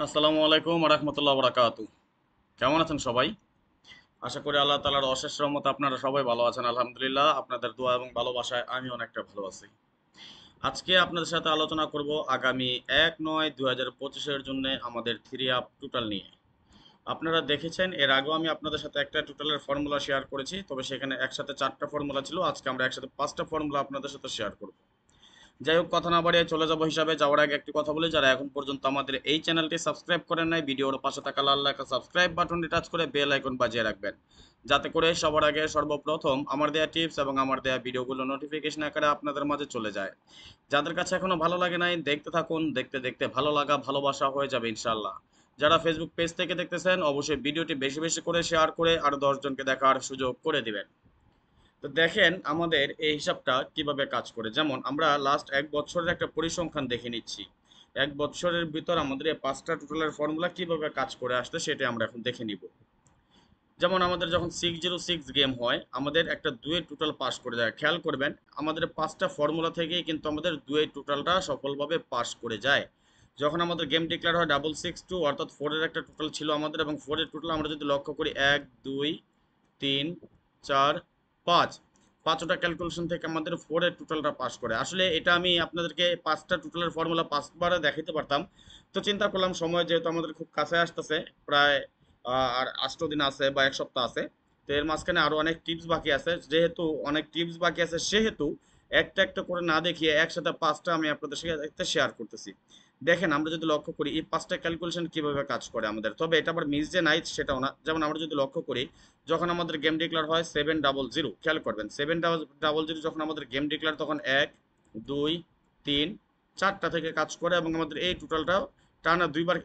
আসসালামু আলাইকুম রহমতুল্লাহ বরাকাতু। কেমন আছেন সবাই? আশা করি আল্লাহ তাআলার অশেষ রহমতে আপনারা সবাই ভালো আছেন। আলহামদুলিল্লাহ, আপনাদের দোয়া এবং ভালোবাসায় আমি অনেকটা ভালো আছি। আজকে আপনাদের সাথে আলোচনা করব আগামী ১-৯-২০২৫ এর জন্য আমাদের থ্রি আপ টোটাল নিয়ে। আপনারা দেখেছেন এর আগেও আমি আপনাদের সাথে একটা টোটালের ফর্মুলা শেয়ার করেছি, তবে সেখানে একসাথে ৪টা ফর্মুলা ছিল। আজকে আমরা একসাথে ৫টা ফর্মুলা আপনাদের সাথে শেয়ার করব। যাই হোক, কথা না বাড়িয়ে চলে যাব হিসাবে যাওয়ার আগে একটি কথা বলি, যারা এখন পর্যন্ত আমাদের এই চ্যানেলটি সাবস্ক্রাইব করেন নাই, ভিডিওর পাশে থাকা লাল লেখা সাবস্ক্রাইব বাটনটি টাচ করে বেল আইকন বাজিয়ে রাখবেন, যাতে করে সবার আগে সর্বপ্রথম আমার দেয়া টিপস এবং আমার দেয়া ভিডিওগুলো নোটিফিকেশন আকারে আপনাদের মাঝে চলে যায়। যাদের কাছে এখনো ভালো লাগে নাই, দেখতে থাকুন, দেখতে দেখতে ভালো লাগা ভালোবাসা হয়ে যাবে ইনশাল্লাহ। যারা ফেসবুক পেজ থেকে দেখতেছেন, অবশ্যই ভিডিওটি বেশি বেশি করে শেয়ার করে আরো 10 জনকে দেখার সুযোগ করে দিবেন। তো দেখেন আমাদের এই হিসাবটা কিভাবে কাজ করে। যেমন আমরা লাস্ট 1 বছরের একটা পরিসংখ্যান দেখে নিচ্ছি। 1 বছরের ভিতর আমাদের এই 5টা টোটালের ফর্মুলা কিভাবে কাজ করে আসছে সেটা আমরা এখন দেখে নিব। যেমন আমাদের যখন 606 গেম হয়, আমাদের একটা দুয়ের টোটাল পাস করে যায়। খেয়াল করবেন, আমাদের 5টা ফর্মুলা থেকেই কিন্তু আমাদের দুয়ের টোটালটা সফলভাবে পাস করে যায়। যখন আমাদের গেম ডিক্লেয়ার হয় 662, অর্থাৎ 4-এর একটা টোটাল ছিল আমাদের, এবং 4-এর টোটাল আমরা যদি লক্ষ্য করি 1, 2, 3, 4, 5, 5টা ক্যালকুলেশন থেকে আমাদের 4-এর টোটালটা পাস করে। আসলে এটা আমি আপনাদেরকে 5টা টোটালের ফর্মুলা 5বারে দেখাতে পারতাম, তো চিন্তা করলাম সময় যেহেতু আমাদের খুব কাছে আসতেছে, প্রায় আর 8 দিন আছে বা 1 সপ্তাহ আছে, তো এর মাঝখানে আরো অনেক টিপস বাকি আছে। যেহেতু অনেক টিপস বাকি আছে, সেহেতু একটা একটা করে না দেখিয়ে একসাথে 5টা আমি আপনাদের সাথে শেয়ার করতেছি। দেখেন আমরা যদি লক্ষ্য করি এই 5টা ক্যালকুলেশন কিভাবে কাজ করে আমাদের, তবে এটা আবার মিস যে নাই সেটাও না। যেমন আমরা যদি লক্ষ্য করি, যখন আমাদের গেম ডিক্লেয়ার হয় 700, খেয়াল করবেন 700 যখন আমাদের গেম ডিক্লেয়ার, তখন 1, 2, 3, 4টা থেকে কাজ করে, এবং আমাদের এই টোটালটাও টানা দুইবার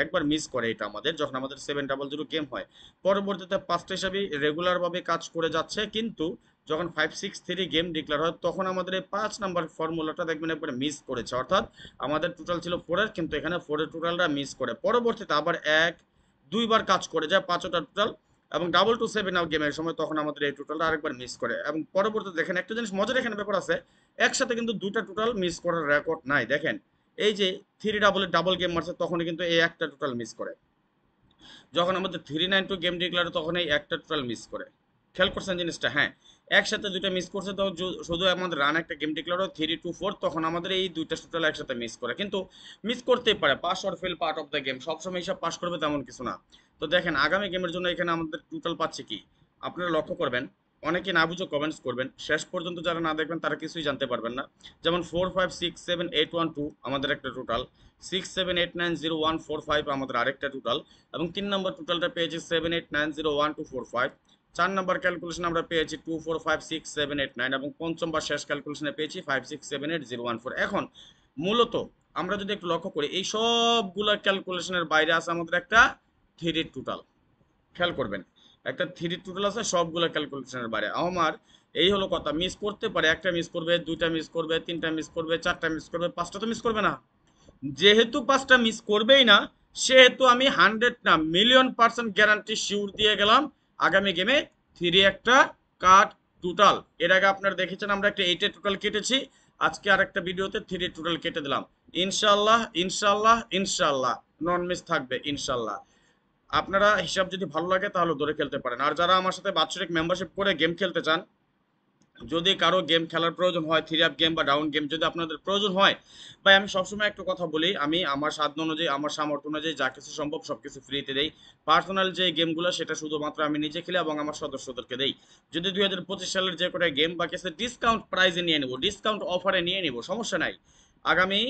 একবার মিস করে। এটা আমাদের যখন আমাদের 700 গেম হয়, পরবর্তীতে 5টা হিসাবে রেগুলারভাবে কাজ করে যাচ্ছে, কিন্তু যখন 563 গেম ডিক্লেয়ার হয়, তখন আমাদের এই 5 নাম্বার ফর্মুলাটা দেখবেন একবার মিস করেছে। অর্থাৎ আমাদের টোটাল ছিল 4-এর, কিন্তু এখানে 4-এর টোটালটা মিস করে, পরবর্তীতে আবার দুইবার কাজ করে যায় 5টা টোটাল, এবং 227 গেমের সময় তখন আমাদের এই টোটালটা আরেকবার মিস করে। এবং পরবর্তীতে দেখেন একটা জিনিস মজার এখানে ব্যাপার আছে, একসাথে কিন্তু দুইটা টোটাল মিস করার রেকর্ড নাই। দেখেন এই যে 3 ডাবল গেম মারছে, তখনই কিন্তু এই একটা টোটাল মিস করে। যখন আমাদের 392 গেম ডিক্লেয়ার, তখন এই একটা টোটাল মিস করে। খেয়াল করছেন জিনিসটা? হ্যাঁ, একসাথে দুইটা মিস করছে, তো শুধু আমাদের রান একটা গেম ডিক্লেয়ার হয় 3-4, তখন আমাদের এই দুইটা টোটাল একসাথে মিস করে। কিন্তু মিস করতেই পারে, pass or fail part of the game, সবসময় হিসাব পাস করবে তেমন কিছু না। তো দেখেন আগামী গেমের জন্য এখানে আমাদের টোটাল পাচ্ছে কি, আপনারা লক্ষ্য করবেন। অনেকে না বুঝে কমেন্টস করবেন, শেষ পর্যন্ত যারা না দেখবেন তারা কিছুই জানতে পারবেন না। যেমন 4567812 আমাদের একটা টোটাল, 6789014 আমাদের আরেকটা টোটাল, এবং 3 নম্বর টোটালটা পেয়েছি 7890125। 4 নম্বর ক্যালকুলেশন আমরা পেয়েছি 2456789, এবং পঞ্চম বা শেষ ক্যালকুলেশনে পেয়েছি 5678014। এখন মূলত আমরা যদি একটু লক্ষ্য করি, এই সবগুলা ক্যালকুলেশনের বাইরে আছে আমাদের একটা থ্রি টোটাল। খেয়াল করবেন, একটা থ্রি টোটাল আছে সবগুলো ক্যালকুলেশনের বাইরে। আমার এই হলো কথা, মিস করতে পারে, একটা মিস করবে, দুইটা মিস করবে, তিনটা মিস করবে, চারটা মিস করবে, 5টা তো মিস করবে না। যেহেতু 5টা মিস করবেই না, সেহেতু আমি 100 না মিলিয়ন% গ্যারান্টি শিওর দিয়ে গেলাম, আগামী গেমে থ্রি একটা কাট টোটাল। এর আগে আপনারা দেখেছেন আমরা একটা 8-এর টোটাল কেটেছি, আজকে আর একটা ভিডিওতে থ্রি টোটাল কেটে দিলাম। ইনশাল্লাহ ইনশাল্লাহ ইনশাল্লাহ নন মিস থাকবে ইনশাল্লাহ। আপনারা হিসাব যদি ভালো লাগে তাহলে ধরে খেলতে পারেন। আর যারা আমার সাথে বাৎসরিক মেম্বারশিপ করে গেম খেলতে চান, যদি কারো গেম খেলার প্রয়োজন হয়, থ্রি আপ গেম বা ডাউন গেম যদি আপনাদের প্রয়োজন হয়, ভাই আমি সবসময় একটা কথা বলি, আমি আমার সাধ্য অনুযায়ী আমার সামর্থ্য অনুযায়ী যা কিছু সম্ভব সবকিছু ফ্রিতে দেই। পার্সোনাল যে গেমগুলো সেটা শুধুমাত্র আমি নিজে খেলি এবং আমার সদস্যদেরকে দেই। যদি 2025 সালের যে কটা গেম বাকি আছে ডিসকাউন্ট প্রাইজে নিয়ে নিব, ডিসকাউন্ট অফারে নিয়ে নিব, সমস্যা নাই। আগামী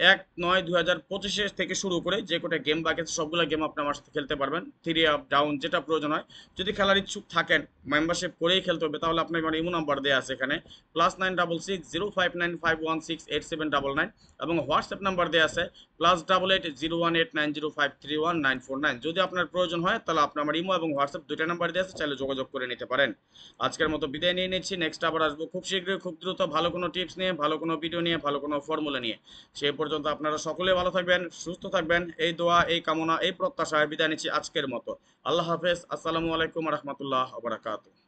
1-9-2025 থেকে শুরু করে যে কটা গেম বাকি আছে সবগুলো গেম আপনি আমার সাথে খেলতে পারবেন, থ্রি আপ ডাউন যেটা প্রয়োজন হয়। যদি খেলার ইচ্ছুক থাকেন, মেম্বারশিপ করেই খেলতে হবে, তাহলে আপনার আমার ইমো নাম্বার দেওয়া আছে এখানে, +966059516879, এবং হোয়াটসঅ্যাপ নাম্বার দেওয়া আছে +880189053194 যদি আপনার প্রয়োজন হয় তাহলে আপনি আমার ইমো এবং হোয়াটসঅ্যাপ দুইটা নাম্বার দেওয়া আছে, চাইলে যোগাযোগ করে নিতে পারেন। আজকের মতো বিদায় নিয়ে নিচ্ছি, নেক্সট আবার আসবো খুব শীঘ্রই, খুব দ্রুত, ভালো কোনো টিপস নিয়ে, ভালো কোনো ভিডিও নিয়ে, ভালো কোনো ফর্মুলা নিয়ে। সেই পর্যন্ত আপনারা সকলে ভালো থাকবেন, সুস্থ থাকবেন, এই দোয়া, এই কামনা, এই প্রত্যাশায় বিদায় নিচ্ছি আজকের মতো। আল্লাহ হাফেজ, আসসালামু আলাইকুম রহমতুল্লাহ বারাকাতুহু।